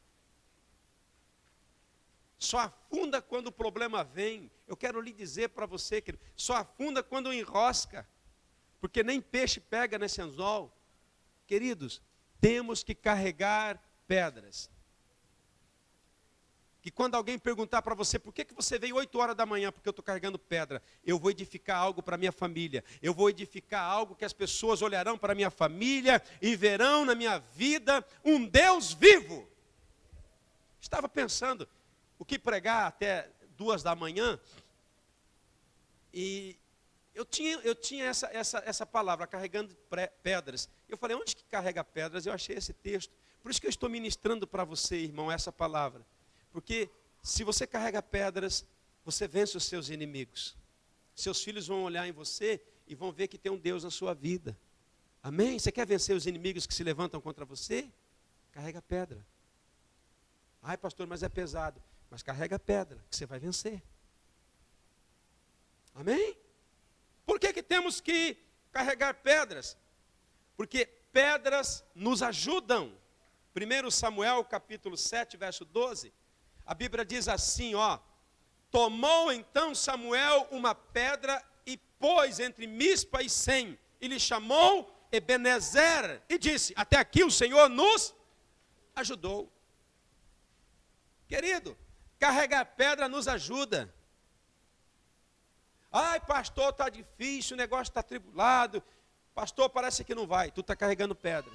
Só afunda quando o problema vem. Eu quero lhe dizer para você, querido, só afunda quando enrosca. Porque nem peixe pega nesse anzol. Queridos, temos que carregar pedras. Que quando alguém perguntar para você, por que você veio 8 horas da manhã? Porque eu estou carregando pedra. Eu vou edificar algo para a minha família. Eu vou edificar algo que as pessoas olharão para a minha família e verão na minha vida um Deus vivo. Estava pensando o que pregar até 2 da manhã. E eu tinha essa palavra, carregando pedras. Eu falei, onde que carrega pedras? Eu achei esse texto. Por isso que eu estou ministrando para você, irmão, essa palavra. Porque se você carrega pedras, você vence os seus inimigos. Seus filhos vão olhar em você e vão ver que tem um Deus na sua vida. Amém? Você quer vencer os inimigos que se levantam contra você? Carrega pedra. Ai, pastor, mas é pesado. Mas carrega pedra, que você vai vencer. Amém? Por que temos que carregar pedras? Porque pedras nos ajudam. 1 Samuel capítulo 7, verso 12. A Bíblia diz assim, ó. Tomou então Samuel uma pedra e pôs entre Mispa e Sem. E lhe chamou Ebenezer. E disse, até aqui o Senhor nos ajudou. Querido, carregar pedra nos ajuda. Ai, pastor, está difícil, o negócio está atribulado. Pastor, parece que não vai, tu está carregando pedra.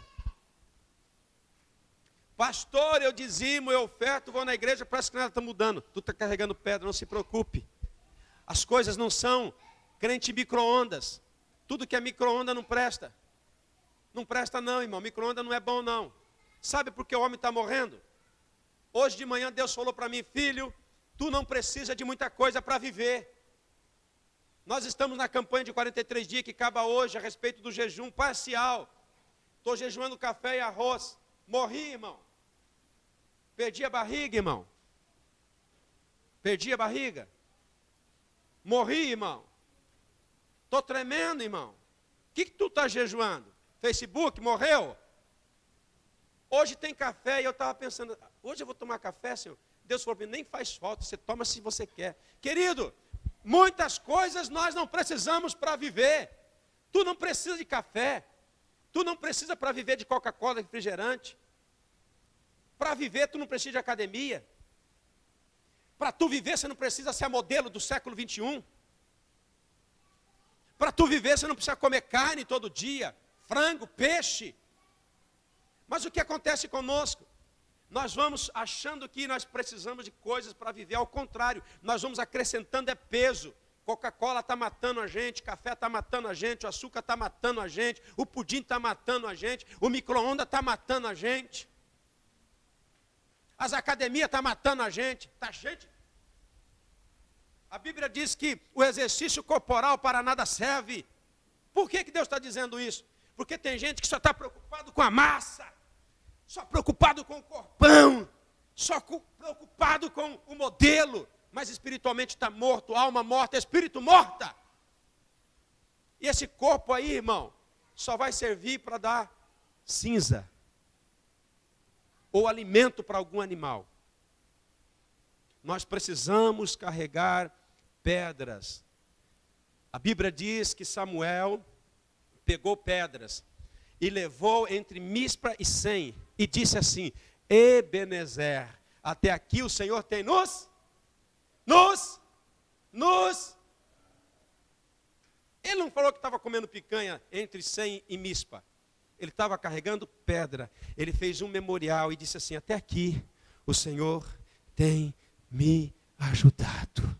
Pastor, eu dizimo, eu oferto, vou na igreja, parece que nada está mudando. Tu está carregando pedra, não se preocupe. As coisas não são crente micro-ondas. Tudo que é micro-onda não presta. Não presta não, irmão, micro-onda não é bom não. Sabe por que o homem está morrendo? Hoje de manhã Deus falou para mim, filho, tu não precisa de muita coisa para viver. Nós estamos na campanha de 43 dias que acaba hoje a respeito do jejum parcial. Estou jejuando café e arroz. Morri, irmão. Perdi a barriga, irmão. Perdi a barriga. Morri, irmão. Estou tremendo, irmão. O que tu está jejuando? Facebook, morreu? Hoje tem café e eu estava pensando, hoje eu vou tomar café, Senhor. Deus falou para mim, nem faz falta, você toma se você quer. Querido, muitas coisas nós não precisamos para viver. Tu não precisa de café. Tu não precisa para viver de Coca-Cola, refrigerante. Para viver, tu não precisa de academia. Para tu viver, você não precisa ser a modelo do século 21. Para tu viver, você não precisa comer carne todo dia, frango, peixe. Mas o que acontece conosco? Nós vamos achando que nós precisamos de coisas para viver. Ao contrário, nós vamos acrescentando peso. Coca-Cola está matando a gente, café está matando a gente, o açúcar está matando a gente, o pudim está matando a gente, o micro-ondas está matando a gente. As academias estão matando a gente. Tá gente? A Bíblia diz que o exercício corporal para nada serve. Por que Deus está dizendo isso? Porque tem gente que só está preocupado com a massa, só preocupado com o corpão, só preocupado com o modelo, mas espiritualmente está morto, alma morta, espírito morta. E esse corpo aí, irmão, só vai servir para dar cinza ou alimento para algum animal. Nós precisamos carregar pedras. A Bíblia diz que Samuel pegou pedras e levou entre Mispa e Sem e disse assim, Ebenezer, até aqui o Senhor tem nos. Ele não falou que estava comendo picanha entre Sem e Mispa. Ele estava carregando pedra. Ele fez um memorial e disse assim, até aqui o Senhor tem me ajudado.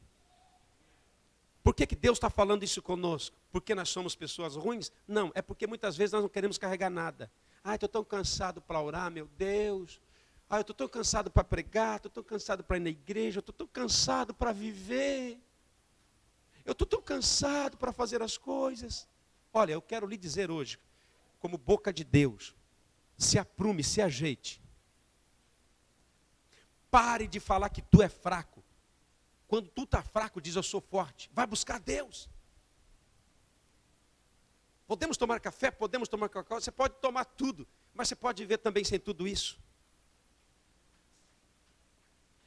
Por que Deus está falando isso conosco? Porque nós somos pessoas ruins? Não, é porque muitas vezes nós não queremos carregar nada. Ai, estou tão cansado para orar, meu Deus. Ai, eu estou tão cansado para pregar, estou tão cansado para ir na igreja, estou tão cansado para viver. Eu estou tão cansado para fazer as coisas. Olha, eu quero lhe dizer hoje, como boca de Deus, se aprume, se ajeite. Pare de falar que tu é fraco. Quando tu está fraco, diz eu sou forte. Vai buscar Deus. Podemos tomar café, podemos tomar Coca-Cola, você pode tomar tudo, mas você pode viver também sem tudo isso.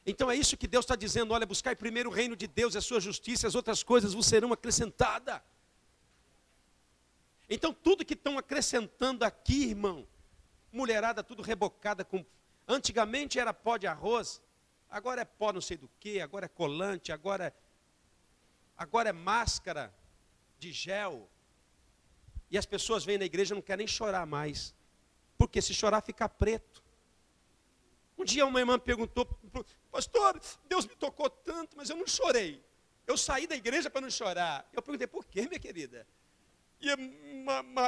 Então é isso que Deus está dizendo, olha, buscai primeiro o reino de Deus e a sua justiça, as outras coisas vos serão acrescentadas. Então tudo que estão acrescentando aqui, irmão, mulherada tudo rebocada com... Antigamente era pó de arroz, agora é pó não sei do que, agora é colante, agora é máscara de gel. E as pessoas vêm na igreja e não querem nem chorar mais. Porque se chorar fica preto. Um dia uma irmã perguntou, pastor, Deus me tocou tanto, mas eu não chorei. Eu saí da igreja para não chorar. Eu perguntei, por quê, minha querida? Ia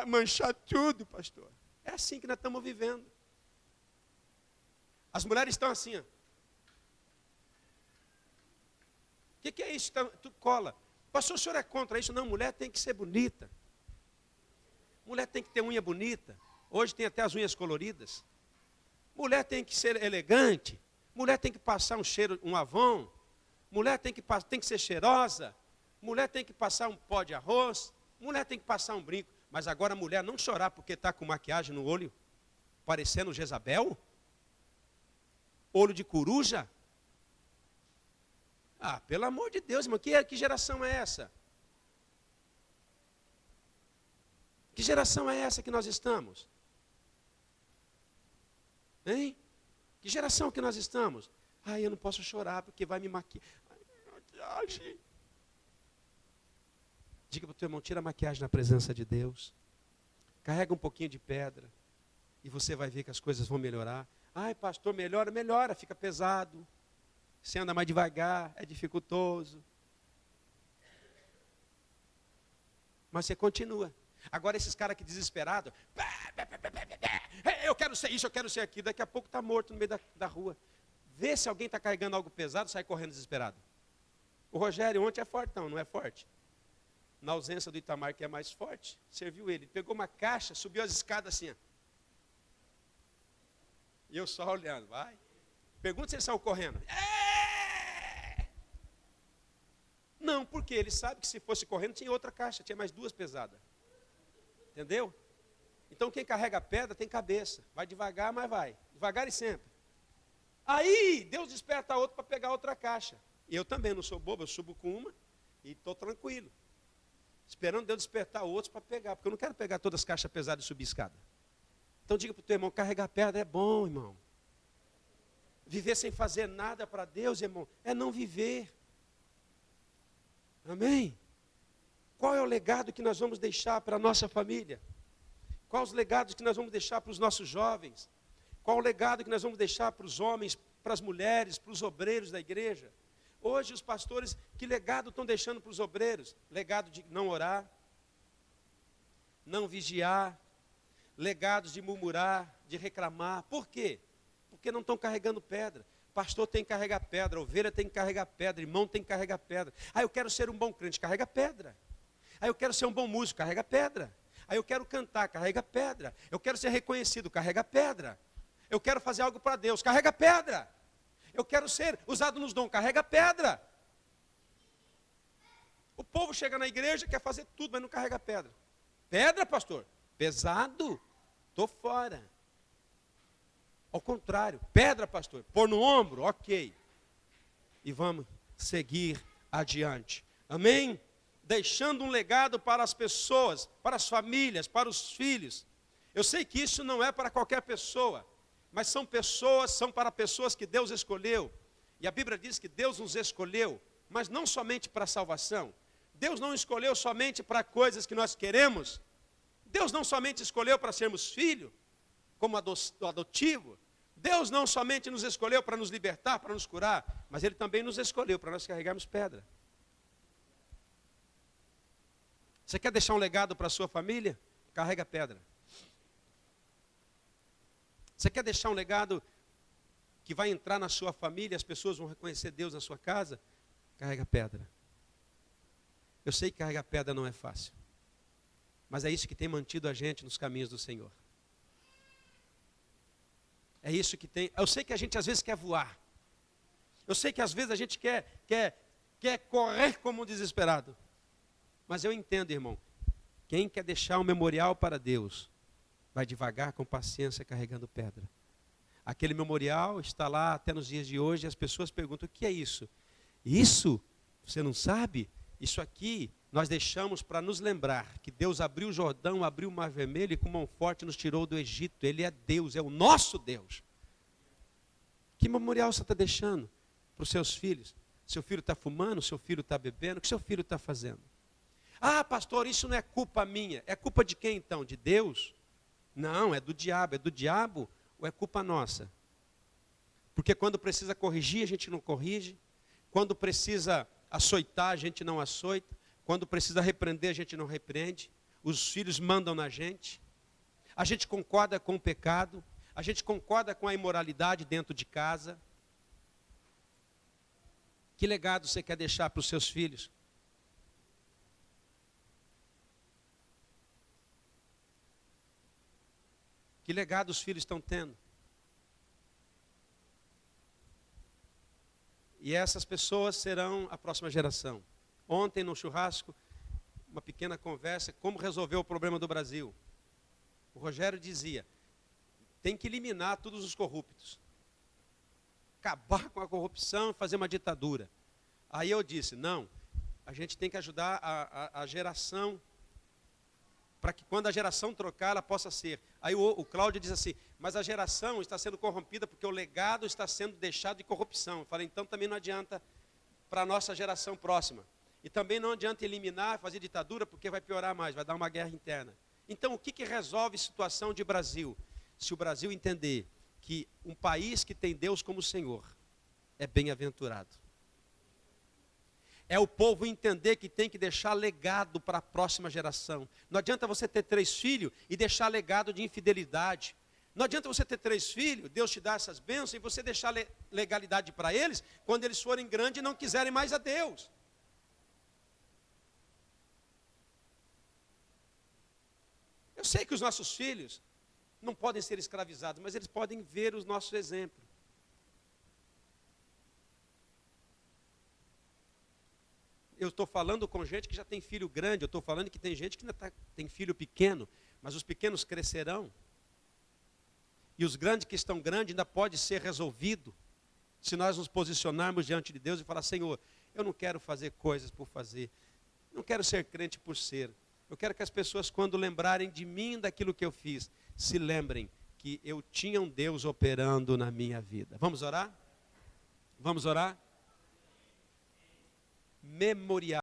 manchar tudo, pastor. É assim que nós estamos vivendo. As mulheres estão assim, ó. O que é isso? Tu cola. Pastor, o senhor é contra isso? Não, mulher tem que ser bonita. Mulher tem que ter unha bonita. Hoje tem até as unhas coloridas. Mulher tem que ser elegante. Mulher tem que passar um cheiro, um Avon. Mulher tem que ser cheirosa. Mulher tem que passar um pó de arroz. Mulher tem que passar um brinco. Mas agora a mulher não chorar porque está com maquiagem no olho, parecendo Jezabel? Olho de coruja? Ah, pelo amor de Deus, irmão, que geração é essa? Que geração é essa que nós estamos? Hein? Que geração que nós estamos? Ai, eu não posso chorar porque vai me maquiar. Maquiagem. Diga para o teu irmão, tira a maquiagem na presença de Deus. Carrega um pouquinho de pedra. E você vai ver que as coisas vão melhorar. Ai, pastor, melhora, fica pesado. Você anda mais devagar, é dificultoso. Mas você continua. Agora esses caras que desesperados, eu quero ser isso, eu quero ser aquilo, daqui a pouco está morto no meio da rua. Vê se alguém está carregando algo pesado, sai correndo desesperado. O Rogério ontem é fortão, não é forte? Na ausência do Itamar, que é mais forte, serviu ele. Pegou uma caixa, subiu as escadas assim, ó. E eu só olhando, vai. Pergunta se ele saiu correndo. Não, porque ele sabe que se fosse correndo tinha outra caixa, tinha mais duas pesadas. Entendeu? Então quem carrega pedra tem cabeça. Vai devagar, mas vai. Devagar e sempre. Aí Deus desperta outro para pegar outra caixa. E eu também não sou bobo, eu subo com uma e estou tranquilo. Esperando Deus despertar outros para pegar. Porque eu não quero pegar todas as caixas pesadas e subir escada. Então diga para o teu irmão, carregar pedra é bom, irmão. Viver sem fazer nada para Deus, irmão, é não viver. Amém? Qual é o legado que nós vamos deixar para a nossa família? Quais os legados que nós vamos deixar para os nossos jovens? Qual o legado que nós vamos deixar para os homens, para as mulheres, para os obreiros da igreja? Hoje os pastores, que legado estão deixando para os obreiros? Legado de não orar, não vigiar, legados de murmurar, de reclamar. Por quê? Porque não estão carregando pedra. Pastor tem que carregar pedra, ovelha tem que carregar pedra, irmão tem que carregar pedra. Ah, eu quero ser um bom crente, carrega pedra. Ah, eu quero ser um bom músico, carrega pedra. Ah, eu quero cantar, carrega pedra. Eu quero ser reconhecido, carrega pedra. Eu quero fazer algo para Deus, carrega pedra. Eu quero ser usado nos dons, carrega pedra. O povo chega na igreja, quer fazer tudo, mas não carrega pedra. Pedra, pastor? Pesado? Estou fora. Ao contrário, pedra, pastor, pôr no ombro, ok. E vamos seguir adiante. Amém? Deixando um legado para as pessoas, para as famílias, para os filhos. Eu sei que isso não é para qualquer pessoa, mas são para pessoas que Deus escolheu. E a Bíblia diz que Deus nos escolheu, mas não somente para a salvação. Deus não escolheu somente para coisas que nós queremos. Deus não somente escolheu para sermos filhos, como adotivo. Deus não somente nos escolheu para nos libertar, para nos curar, mas Ele também nos escolheu para nós carregarmos pedra. Você quer deixar um legado para a sua família? Carrega pedra. Você quer deixar um legado que vai entrar na sua família, as pessoas vão reconhecer Deus na sua casa? Carrega pedra. Eu sei que carregar pedra não é fácil, mas é isso que tem mantido a gente nos caminhos do Senhor. É isso que tem. Eu sei que a gente às vezes quer voar. Eu sei que às vezes a gente quer correr como um desesperado. Mas eu entendo, irmão. Quem quer deixar um memorial para Deus, vai devagar, com paciência, carregando pedra. Aquele memorial está lá até nos dias de hoje, e as pessoas perguntam, o que é isso? Isso? Você não sabe? Isso aqui nós deixamos para nos lembrar que Deus abriu o Jordão, abriu o Mar Vermelho e com mão forte nos tirou do Egito. Ele é Deus, é o nosso Deus. Que memorial você está deixando para os seus filhos? Seu filho está fumando, seu filho está bebendo, o que seu filho está fazendo? Ah, pastor, isso não é culpa minha. É culpa de quem então? De Deus? Não, é do diabo. É do diabo ou é culpa nossa? Porque quando precisa corrigir, a gente não corrige. Quando precisa açoitar, a gente não açoita. Quando precisa repreender, a gente não repreende. Os filhos mandam na gente. A gente concorda com o pecado. A gente concorda com a imoralidade dentro de casa. Que legado você quer deixar para os seus filhos? Que legado os filhos estão tendo? E essas pessoas serão a próxima geração. Ontem, no churrasco, uma pequena conversa, como resolver o problema do Brasil. O Rogério dizia, tem que eliminar todos os corruptos. Acabar com a corrupção e fazer uma ditadura. Aí eu disse, não, a gente tem que ajudar a geração, para que quando a geração trocar, ela possa ser. Aí o Cláudio diz assim, mas a geração está sendo corrompida porque o legado está sendo deixado de corrupção. Eu falei, então também não adianta para a nossa geração próxima. E também não adianta eliminar, fazer ditadura, porque vai piorar mais, vai dar uma guerra interna. Então o que resolve a situação de Brasil? Se o Brasil entender que um país que tem Deus como Senhor é bem-aventurado. É o povo entender que tem que deixar legado para a próxima geração. Não adianta você ter 3 filhos e deixar legado de infidelidade. Não adianta você ter 3 filhos, Deus te dá essas bênçãos, e você deixar legalidade para eles, quando eles forem grandes e não quiserem mais a Deus. Eu sei que os nossos filhos não podem ser escravizados, mas eles podem ver os nossos exemplos. Eu estou falando com gente que já tem filho grande, eu estou falando que tem gente que ainda tem filho pequeno, mas os pequenos crescerão. E os grandes que estão grandes ainda pode ser resolvido, se nós nos posicionarmos diante de Deus e falar, Senhor, eu não quero fazer coisas por fazer, não quero ser crente por ser. Eu quero que as pessoas, quando lembrarem de mim, daquilo que eu fiz, se lembrem que eu tinha um Deus operando na minha vida. Vamos orar? Vamos orar? Memorial.